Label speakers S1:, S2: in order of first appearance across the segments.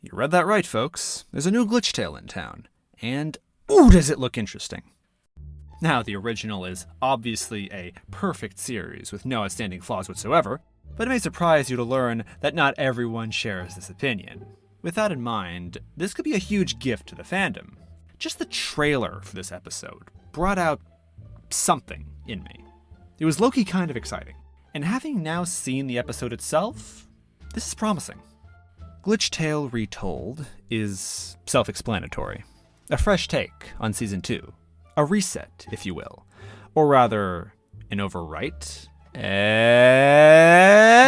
S1: You read that right, folks. There's a new Glitchtale in town. And, ooh, does it look interesting. Now, the original is obviously a perfect series with no outstanding flaws whatsoever, but it may surprise you to learn that not everyone shares this opinion. With that in mind, this could be a huge gift to the fandom. Just the trailer for this episode brought out something in me. It was low-key kind of exciting. And having now seen the episode itself, this is promising. Glitchtale Retold is self-explanatory. A fresh take on Season 2. A reset, if you will. Or rather, an overwrite.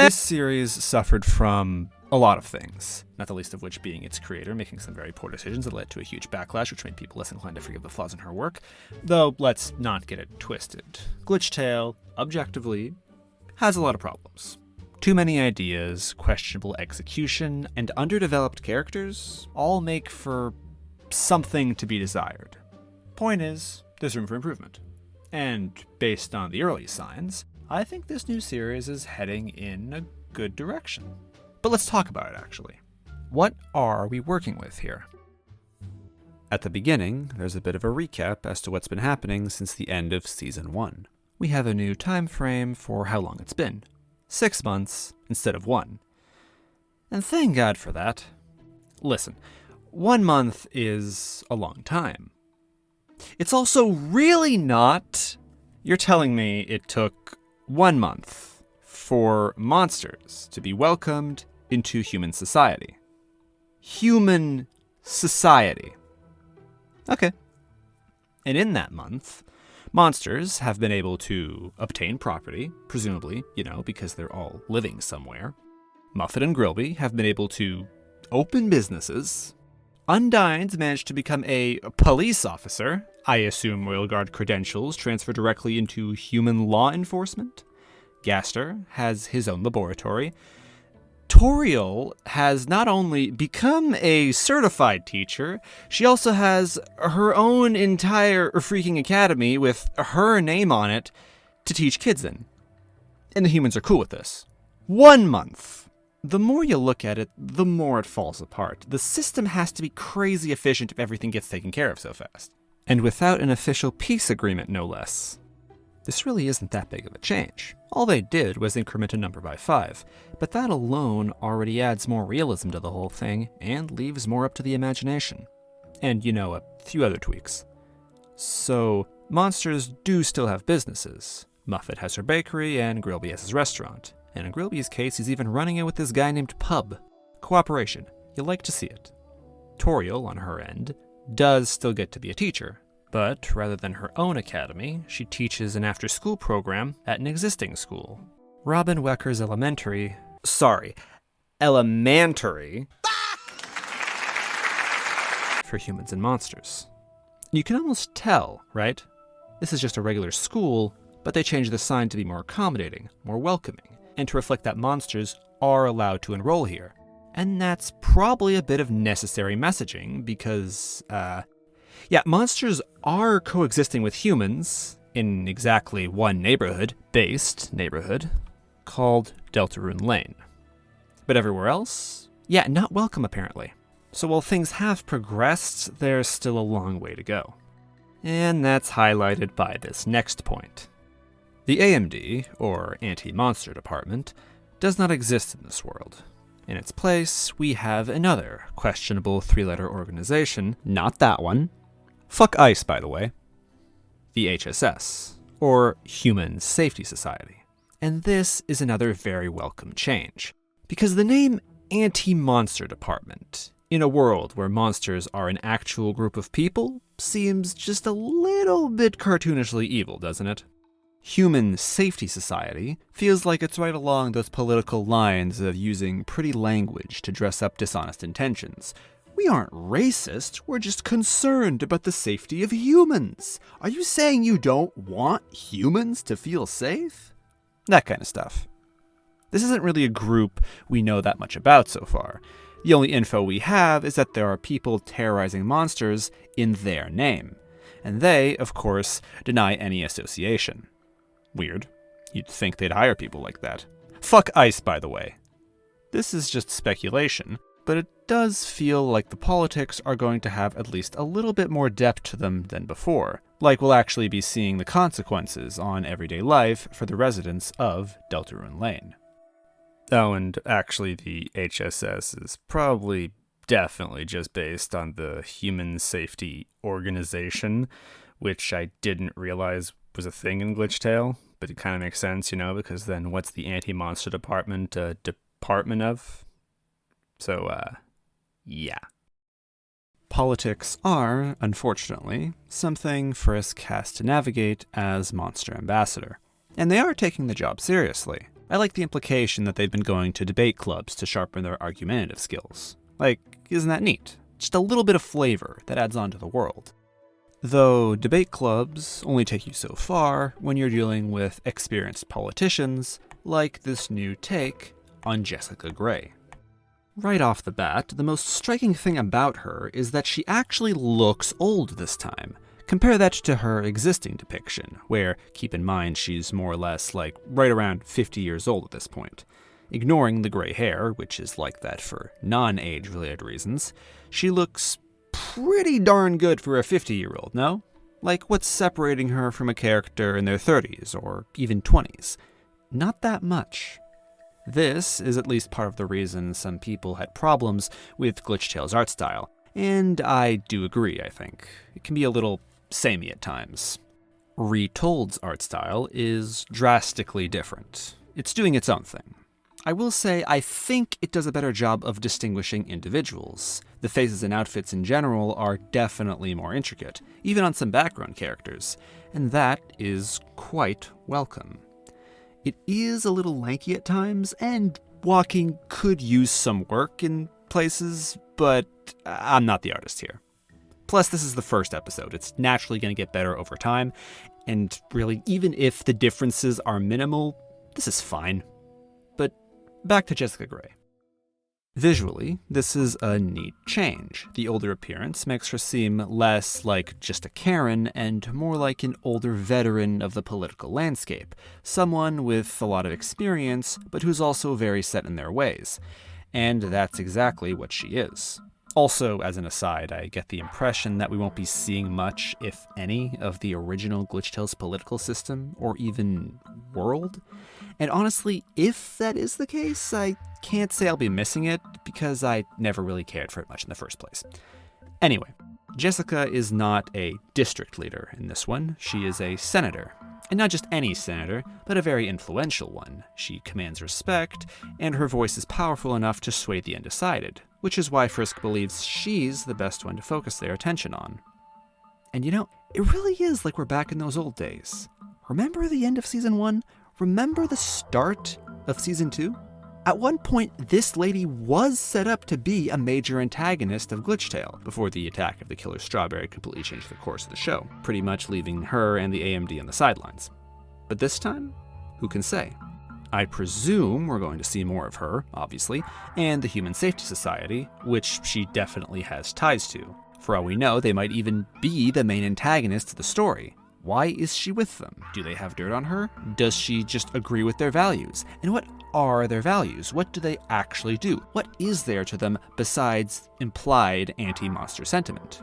S1: This series suffered from a lot of things, not the least of which being its creator making some very poor decisions that led to a huge backlash, which made people less inclined to forgive the flaws in her work. Though, let's not get it twisted. Glitchtale, objectively, has a lot of problems. Too many ideas, questionable execution, and underdeveloped characters all make for something to be desired. Point is, there's room for improvement. And based on the early signs, I think this new series is heading in a good direction. But let's talk about it, actually. What are we working with here? At the beginning, there's a bit of a recap as to what's been happening since the end of Season 1. We have a new time frame for how long it's been. 6 months instead of 1. And thank God for that. Listen, 1 month is a long time. It's also really not. You're telling me it took 1 month for monsters to be welcomed into human society. Human society. Okay. And in that month, monsters have been able to obtain property, presumably, because they're all living somewhere. Muffet and Grilby have been able to open businesses. Undyne's managed to become a police officer. I assume Royal Guard credentials transfer directly into human law enforcement. Gaster has his own laboratory. Toriel has not only become a certified teacher, she also has her own entire freaking academy with her name on it to teach kids in. And the humans are cool with this. 1 month. The more you look at it, the more it falls apart. The system has to be crazy efficient if everything gets taken care of so fast. And without an official peace agreement, no less. This really isn't that big of a change. All they did was increment a number by 5, but that alone already adds more realism to the whole thing and leaves more up to the imagination. And, a few other tweaks. So, monsters do still have businesses. Muffet has her bakery and Grilby has his restaurant. And in Grilby's case, he's even running it with this guy named Pub. Cooperation. You like to see it. Toriel, on her end, does still get to be a teacher. But rather than her own academy, she teaches an after-school program at an existing school. Robin Wecker's elementary for humans and monsters. You can almost tell, right? This is just a regular school, but they changed the sign to be more accommodating, more welcoming, and to reflect that monsters are allowed to enroll here. And that's probably a bit of necessary messaging because, monsters are coexisting with humans in exactly one neighborhood called Deltarune Lane. But everywhere else, not welcome apparently. So while things have progressed, there's still a long way to go. And that's highlighted by this next point. The AMD, or Anti-Monster Department, does not exist in this world. In its place, we have another questionable 3-letter organization, not that one. Fuck ICE, by the way. The HSS, or Human Safety Society. And this is another very welcome change, because the name Anti-Monster Department, in a world where monsters are an actual group of people, seems just a little bit cartoonishly evil, doesn't it? Human Safety Society feels like it's right along those political lines of using pretty language to dress up dishonest intentions. We aren't racist, we're just concerned about the safety of humans. Are you saying you don't want humans to feel safe? That kind of stuff. This isn't really a group we know that much about so far. The only info we have is that there are people terrorizing monsters in their name. And they, of course, deny any association. Weird. You'd think they'd hire people like that. Fuck ICE, by the way. This is just speculation, but it does feel like the politics are going to have at least a little bit more depth to them than before. Like we'll actually be seeing the consequences on everyday life for the residents of Deltarune Lane. Oh, and actually the HSS is probably definitely just based on the Human Safety Organization, which I didn't realize was a thing in Glitchtale, but it kind of makes sense, because then what's the anti-monster department department of? So, yeah. Politics are, unfortunately, something Frisk has to navigate as Monster Ambassador. And they are taking the job seriously. I like the implication that they've been going to debate clubs to sharpen their argumentative skills. Like, isn't that neat? Just a little bit of flavor that adds on to the world. Though debate clubs only take you so far when you're dealing with experienced politicians like this new take on Jessica Gray. Right off the bat, the most striking thing about her is that she actually looks old this time. Compare that to her existing depiction, where, keep in mind, she's more or less like right around 50 years old at this point. Ignoring the gray hair, which is like that for non-age related reasons, she looks pretty darn good for a 50-year-old, no? Like, what's separating her from a character in their 30s or even 20s? Not that much. This is at least part of the reason some people had problems with Glitchtale's art style, and I do agree, I think. It can be a little samey at times. Retold's art style is drastically different. It's doing its own thing. I will say I think it does a better job of distinguishing individuals. The faces and outfits in general are definitely more intricate, even on some background characters, and that is quite welcome. It is a little lanky at times, and walking could use some work in places, but I'm not the artist here. Plus, this is the first episode. It's naturally going to get better over time, and really, even if the differences are minimal, this is fine. But back to Jessica Gray. Visually, this is a neat change. The older appearance makes her seem less like just a Karen and more like an older veteran of the political landscape, someone with a lot of experience, but who's also very set in their ways. And that's exactly what she is. Also, as an aside, I get the impression that we won't be seeing much, if any, of the original Glitchtale's political system, or even world. And honestly, if that is the case, I can't say I'll be missing it, because I never really cared for it much in the first place. Anyway, Jessica is not a district leader in this one. She is a senator. And not just any senator, but a very influential one. She commands respect, and her voice is powerful enough to sway the undecided, which is why Frisk believes she's the best one to focus their attention on. And it really is like we're back in those old days. Remember the end of Season 1? Remember the start of Season 2? At one point, this lady was set up to be a major antagonist of Glitchtale, before the attack of the Killer Strawberry completely changed the course of the show, pretty much leaving her and the AMD on the sidelines. But this time, who can say? I presume we're going to see more of her, obviously, and the Human Safety Society, which she definitely has ties to. For all we know, they might even be the main antagonist of the story. Why is she with them? Do they have dirt on her? Does she just agree with their values? And what are their values? What do they actually do? What is there to them besides implied anti-monster sentiment?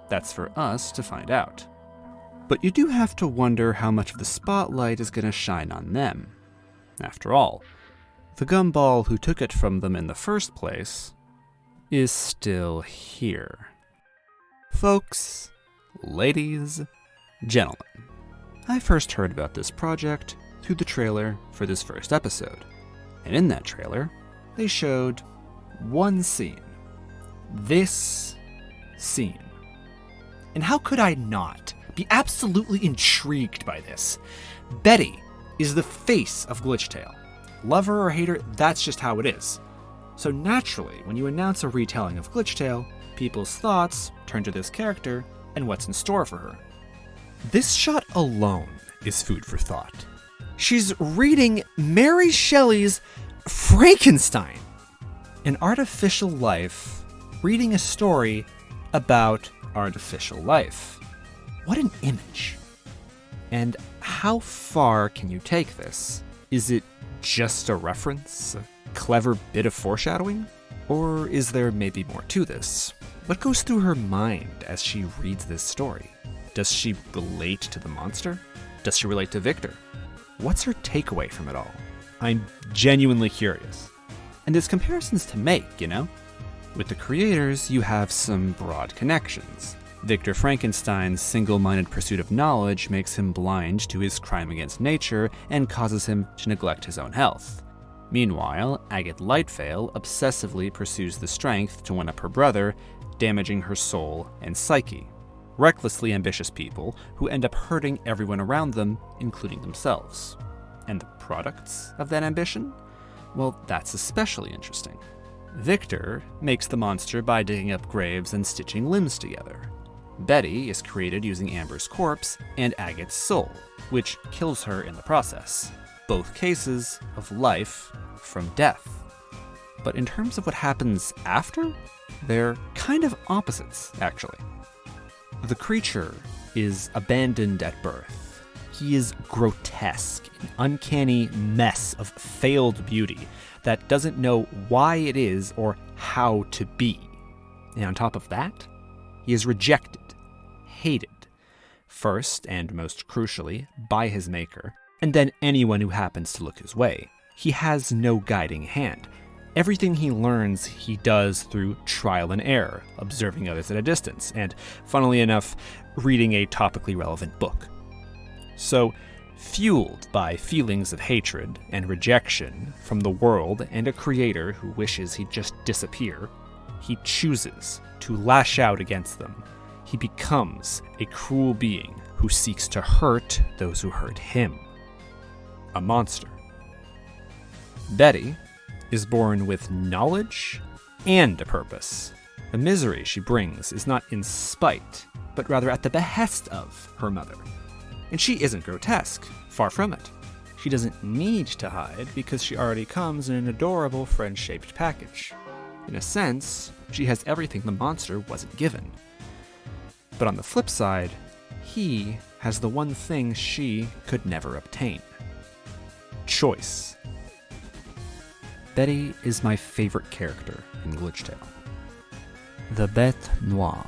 S1: That's for us to find out. But you do have to wonder how much of the spotlight is going to shine on them. After all, the gumball who took it from them in the first place is still here. Folks, ladies, gentlemen, I first heard about this project through the trailer for this first episode. And in that trailer, they showed one scene. This scene. And how could I not be absolutely intrigued by this? Betty is the face of Glitchtale. Love her or hate her, that's just how it is. So naturally, when you announce a retelling of Glitchtale, people's thoughts turn to this character and what's in store for her. This shot alone is food for thought. She's reading Mary Shelley's Frankenstein. An artificial life reading a story about artificial life. What an image. And how far can you take this? Is it just a reference? A clever bit of foreshadowing? Or is there maybe more to this? What goes through her mind as she reads this story? Does she relate to the monster? Does she relate to Victor? What's her takeaway from it all? I'm genuinely curious. And there's comparisons to make, you know? With the creators, you have some broad connections. Victor Frankenstein's single-minded pursuit of knowledge makes him blind to his crime against nature and causes him to neglect his own health. Meanwhile, Agate Lightveil obsessively pursues the strength to one-up her brother, damaging her soul and psyche. Recklessly ambitious people who end up hurting everyone around them, including themselves. And the products of that ambition? Well, that's especially interesting. Victor makes the monster by digging up graves and stitching limbs together. Betty is created using Amber's corpse and Agate's soul, which kills her in the process. Both cases of life from death. But in terms of what happens after, they're kind of opposites, actually. The creature is abandoned at birth. He is grotesque, an uncanny mess of failed beauty that doesn't know why it is or how to be. And on top of that, he is rejected, hated, first and most crucially by his maker, and then anyone who happens to look his way. He has no guiding hand. Everything he learns, he does through trial and error, observing others at a distance, and, funnily enough, reading a topically relevant book. So, fueled by feelings of hatred and rejection from the world and a creator who wishes he'd just disappear, he chooses to lash out against them. He becomes a cruel being who seeks to hurt those who hurt him. A monster. Betty is born with knowledge and a purpose. The misery she brings is not in spite, but rather at the behest of her mother. And she isn't grotesque, far from it. She doesn't need to hide because she already comes in an adorable friend-shaped package. In a sense, she has everything the monster wasn't given. But on the flip side, he has the one thing she could never obtain. Choice. Betty is my favorite character in Glitchtale. The Bête Noire,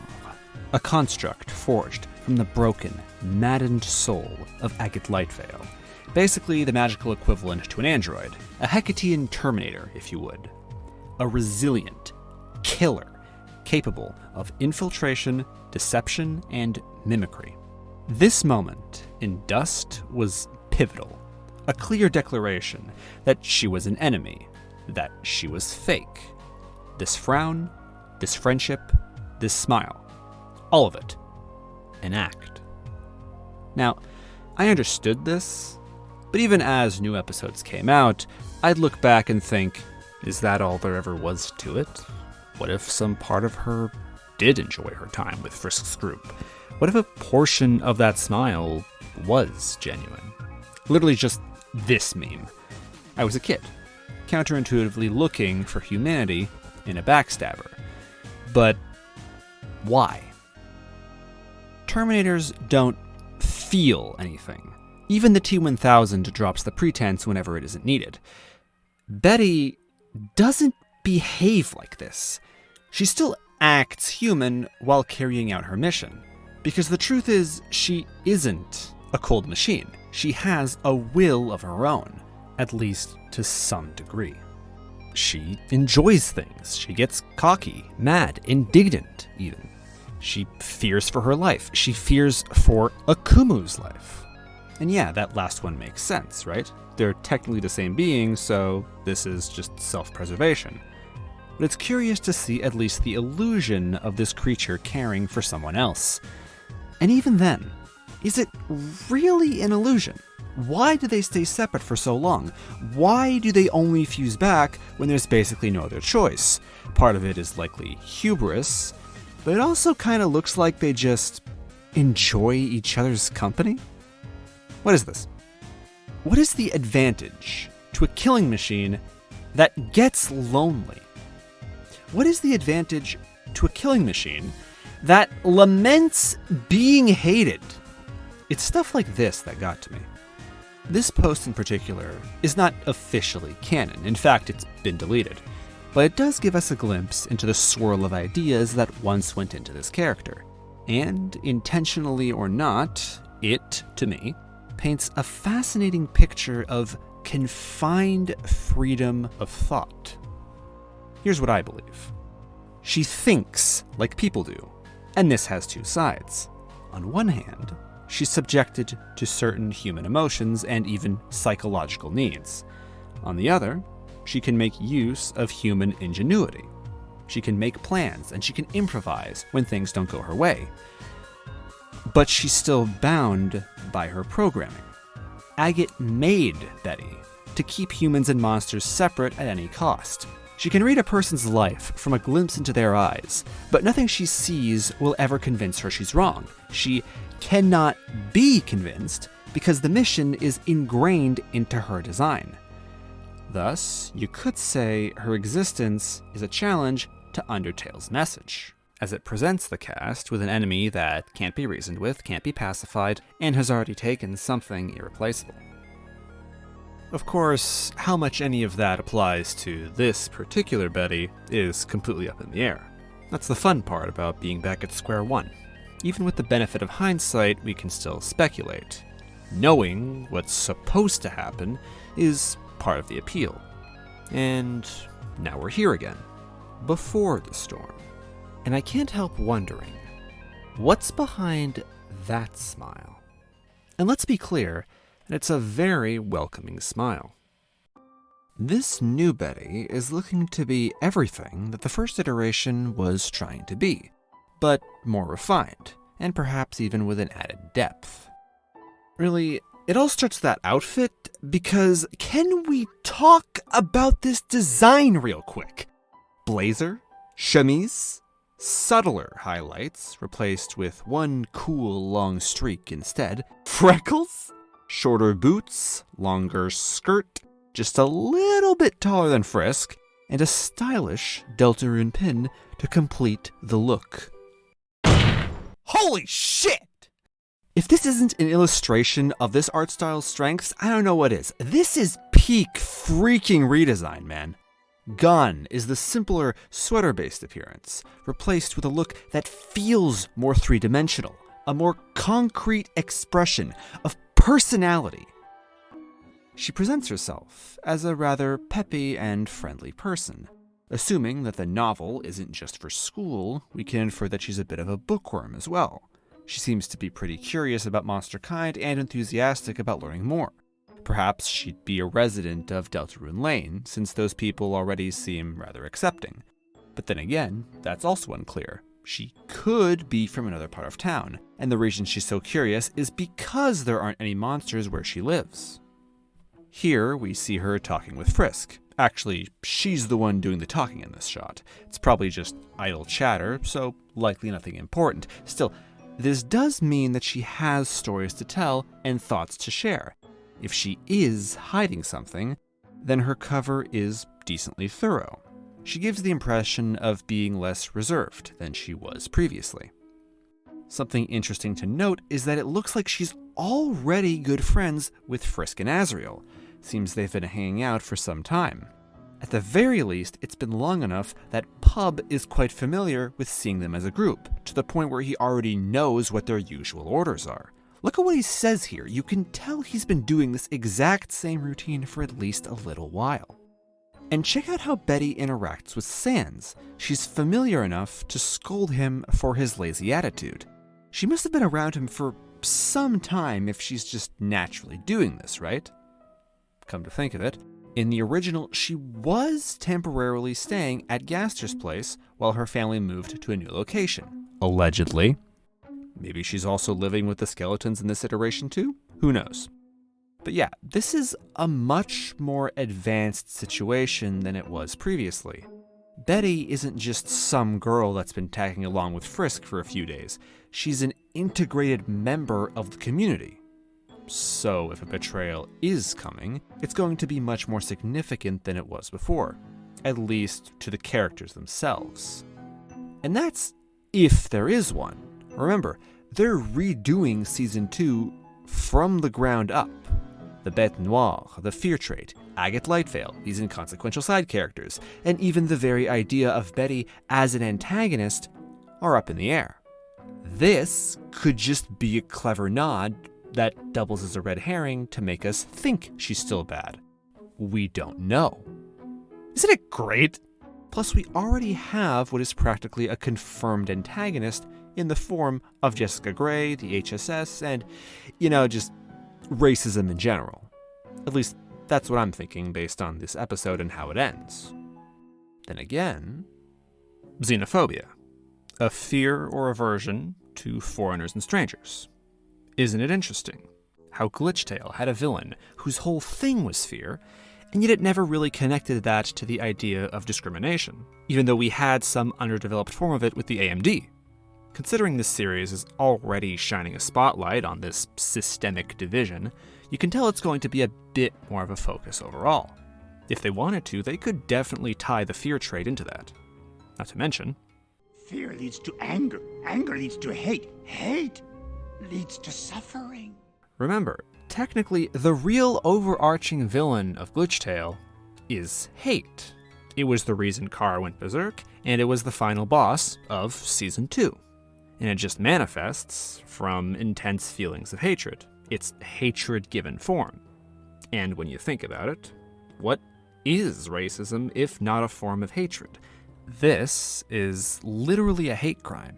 S1: a construct forged from the broken, maddened soul of Agate Lightveil. Basically the magical equivalent to an android, a Hecatean Terminator, if you would. A resilient killer, capable of infiltration, deception, and mimicry. This moment in Dust was pivotal. A clear declaration that she was an enemy, that she was fake. This frown, this friendship, this smile. All of it. An act. Now, I understood this, but even as new episodes came out, I'd look back and think, is that all there ever was to it? What if some part of her did enjoy her time with Frisk's group? What if a portion of that smile was genuine? Literally just this meme. I was a kid, counterintuitively looking for humanity in a backstabber. But why? Terminators don't feel anything. Even the T-1000 drops the pretense whenever it isn't needed. Betty doesn't behave like this. She still acts human while carrying out her mission. Because the truth is, she isn't a cold machine. She has a will of her own, at least to some degree. She enjoys things. She gets cocky, mad, indignant, even. She fears for her life. She fears for Akumu's life. And yeah, that last one makes sense, right? They're technically the same being, so this is just self-preservation. But it's curious to see at least the illusion of this creature caring for someone else. And even then, is it really an illusion? Why do they stay separate for so long? Why do they only fuse back when there's basically no other choice? Part of it is likely hubris, but it also kind of looks like they just enjoy each other's company? What is this? What is the advantage to a killing machine that gets lonely? What is the advantage to a killing machine that laments being hated? It's stuff like this that got to me. This post in particular is not officially canon. In fact, it's been deleted. but it does give us a glimpse into the swirl of ideas that once went into this character. And, intentionally or not, it, to me, paints a fascinating picture of confined freedom of thought. Here's what I believe. She thinks like people do, and this has two sides. On one hand, she's subjected to certain human emotions and even psychological needs. On the other, she can make use of human ingenuity. She can make plans and she can improvise when things don't go her way. But she's still bound by her programming. Agate made Betty to keep humans and monsters separate at any cost. She can read a person's life from a glimpse into their eyes, but nothing she sees will ever convince her she's wrong. She cannot be convinced because the mission is ingrained into her design. Thus, you could say her existence is a challenge to Undertale's message, as it presents the cast with an enemy that can't be reasoned with, can't be pacified, and has already taken something irreplaceable. Of course, how much any of that applies to this particular Betty is completely up in the air. That's the fun part about being back at square one. Even with the benefit of hindsight, we can still speculate. Knowing what's supposed to happen is part of the appeal. And now we're here again, before the storm. And I can't help wondering, what's behind that smile? And let's be clear, it's a very welcoming smile. This new Betty is looking to be everything that the first iteration was trying to be, but more refined, and perhaps even with an added depth. Really, it all starts with that outfit, because can we talk about this design real quick? Blazer, chemise, subtler highlights replaced with one cool long streak instead, freckles, shorter boots, longer skirt, just a little bit taller than Frisk, and a stylish Deltarune pin to complete the look. Holy shit! If this isn't an illustration of this art style's strengths, I don't know what is. This is peak freaking redesign, man. Gone is the simpler sweater-based appearance, replaced with a look that feels more three-dimensional, a more concrete expression of personality. She presents herself as a rather peppy and friendly person. Assuming that the novel isn't just for school, we can infer that she's a bit of a bookworm as well. She seems to be pretty curious about monster kind and enthusiastic about learning more. Perhaps she'd be a resident of Deltarune Lane, since those people already seem rather accepting. But then again, that's also unclear. She could be from another part of town, and the reason she's so curious is because there aren't any monsters where she lives. Here, we see her talking with Frisk. Actually, she's the one doing the talking in this shot. It's probably just idle chatter, so likely nothing important. Still, this does mean that she has stories to tell and thoughts to share. If she is hiding something, then her cover is decently thorough. She gives the impression of being less reserved than she was previously. Something interesting to note is that it looks like she's already good friends with Frisk and Azrael. Seems they've been hanging out for some time. At the very least, it's been long enough that Pub is quite familiar with seeing them as a group, to the point where he already knows what their usual orders are. Look at what he says here. You can tell he's been doing this exact same routine for at least a little while. And check out how Betty interacts with Sans. She's familiar enough to scold him for his lazy attitude. She must have been around him for some time if she's just naturally doing this, right? Come to think of it, in the original, she was temporarily staying at Gaster's place while her family moved to a new location. Allegedly. Maybe she's also living with the skeletons in this iteration too? Who knows? But yeah, this is a much more advanced situation than it was previously. Betty isn't just some girl that's been tagging along with Frisk for a few days. She's an integrated member of the community. So if a betrayal is coming, it's going to be much more significant than it was before, at least to the characters themselves. And that's if there is one. Remember, they're redoing Season 2 from the ground up. the Bête Noire, the Fear Trait, Agate Lightveil, these inconsequential side characters, and even the very idea of Betty as an antagonist are up in the air. This could just be a clever nod that doubles as a red herring to make us think she's still bad. We don't know. Isn't it great? Plus, we already have what is practically a confirmed antagonist in the form of Jessica Gray, the HSS, and, just racism in general. At least, that's what I'm thinking based on this episode and how it ends. Then again, xenophobia. A fear or aversion to foreigners and strangers. Isn't it interesting how Glitchtale had a villain whose whole thing was fear, and yet it never really connected that to the idea of discrimination, even though we had some underdeveloped form of it with the AMD. Considering this series is already shining a spotlight on this systemic division, you can tell it's going to be a bit more of a focus overall. If they wanted to, they could definitely tie the fear trait into that. Not to mention,
S2: fear leads to anger, anger leads to hate, hate leads to suffering.
S1: Remember, technically, the real overarching villain of Glitchtale is hate. It was the reason Kara went berserk, and it was the final boss of Season 2. And it just manifests from intense feelings of hatred. It's hatred given form. And when you think about it, what is racism if not a form of hatred? This is literally a hate crime.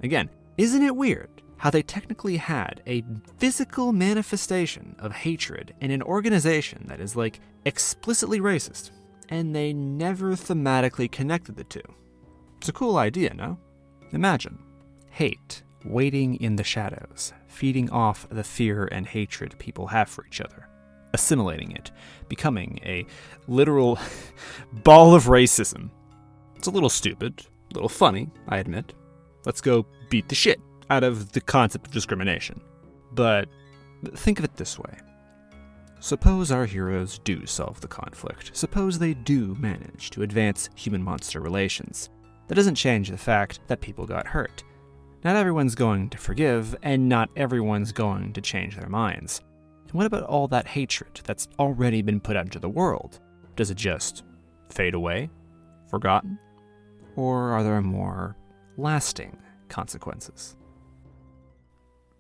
S1: Again, isn't it weird how they technically had a physical manifestation of hatred in an organization that is explicitly racist, and they never thematically connected the two? It's a cool idea, no? Imagine hate waiting in the shadows, feeding off the fear and hatred people have for each other, assimilating it, becoming a literal ball of racism. It's a little stupid, a little funny, I admit. Let's go beat the shit out of the concept of discrimination. But think of it this way. Suppose our heroes do solve the conflict. Suppose they do manage to advance human-monster relations. That doesn't change the fact that people got hurt. Not everyone's going to forgive, and not everyone's going to change their minds. And what about all that hatred that's already been put out into the world? Does it just fade away? Forgotten? Or are there more lasting consequences?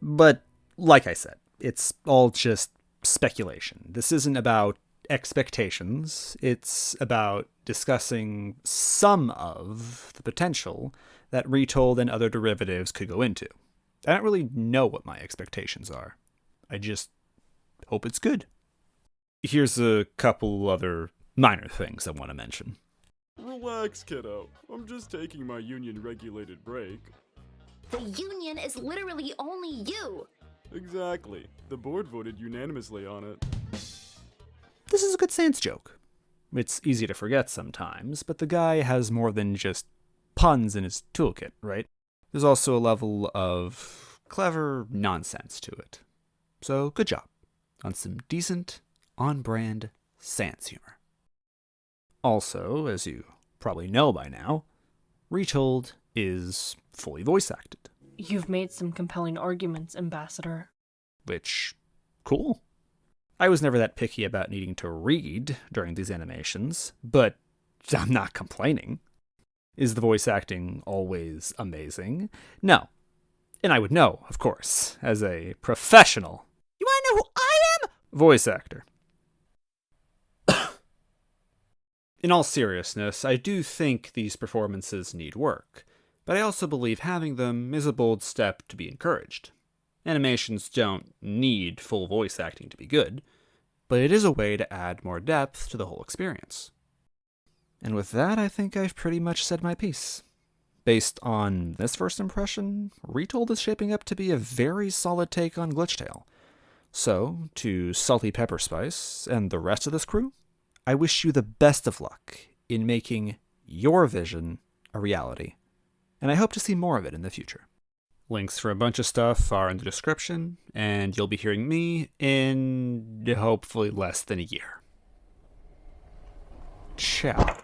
S1: But, like I said, it's all just speculation. This isn't about expectations. It's about discussing some of the potential that Retold and other derivatives could go into. I don't really know what my expectations are. I just hope it's good. Here's a couple other minor things I want to mention.
S3: Relax, kiddo. I'm just taking my union-regulated break.
S4: The union is literally only you!
S3: Exactly. The board voted unanimously on it.
S1: This is a good sans joke. It's easy to forget sometimes, but the guy has more than just puns in his toolkit, right? There's also a level of clever nonsense to it. So good job on some decent, on-brand sans humor. Also, as you probably know by now, Retold is fully voice acted.
S5: You've made some compelling arguments, Ambassador.
S1: Which, cool. I was never that picky about needing to read during these animations, but I'm not complaining. Is the voice acting always amazing? No. And I would know, of course, as a professional. You want to know who I am? Voice actor. In all seriousness, I do think these performances need work, but I also believe having them is a bold step to be encouraged. Animations don't need full voice acting to be good, but it is a way to add more depth to the whole experience. And with that, I think I've pretty much said my piece. Based on this first impression, Retold is shaping up to be a very solid take on Glitchtale. So, to SaltyPepperSpice and the rest of this crew, I wish you the best of luck in making your vision a reality, and I hope to see more of it in the future. Links for a bunch of stuff are in the description, and you'll be hearing me in hopefully less than a year. Ciao.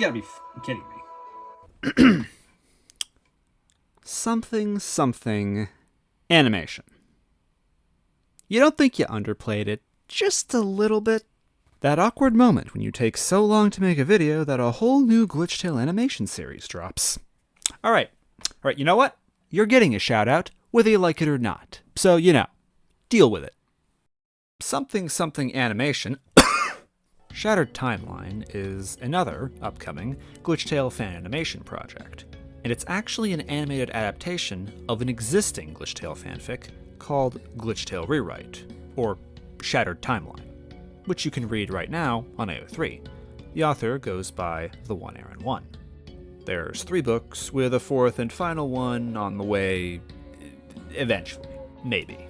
S6: gotta be kidding me.
S1: Something animation. You don't think you underplayed it just a little bit? That awkward moment when you take so long to make a video that a whole new Glitchtale animation series drops. Alright, you know what? You're getting a shout out, whether you like it or not. So, deal with it. Something animation. Shattered Timeline is another upcoming Glitchtale fan animation project, and it's actually an animated adaptation of an existing Glitchtale fanfic called Glitchtale Rewrite, or Shattered Timeline, which you can read right now on AO3. The author goes by The One Aaron One. There's 3 books, with a 4th and final one on the way eventually, maybe.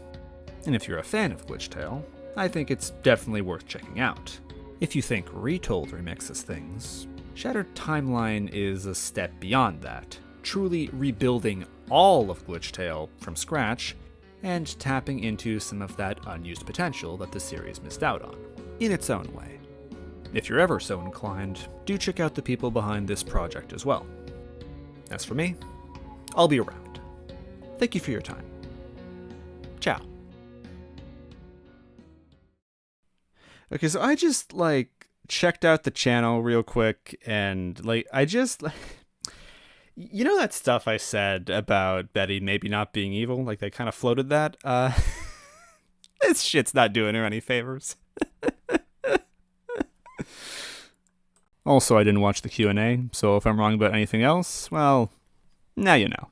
S1: And if you're a fan of Glitchtale, I think it's definitely worth checking out. If you think Retold remixes things, Shattered Timeline is a step beyond that, truly rebuilding all of Glitchtale from scratch and tapping into some of that unused potential that the series missed out on, in its own way. If you're ever so inclined, do check out the people behind this project as well. As for me, I'll be around. Thank you for your time. Ciao. Okay, so I just, checked out the channel real quick, and, you know that stuff I said about Betty maybe not being evil? They kind of floated that? This shit's not doing her any favors. Also, I didn't watch the Q&A, so if I'm wrong about anything else, well, now you know.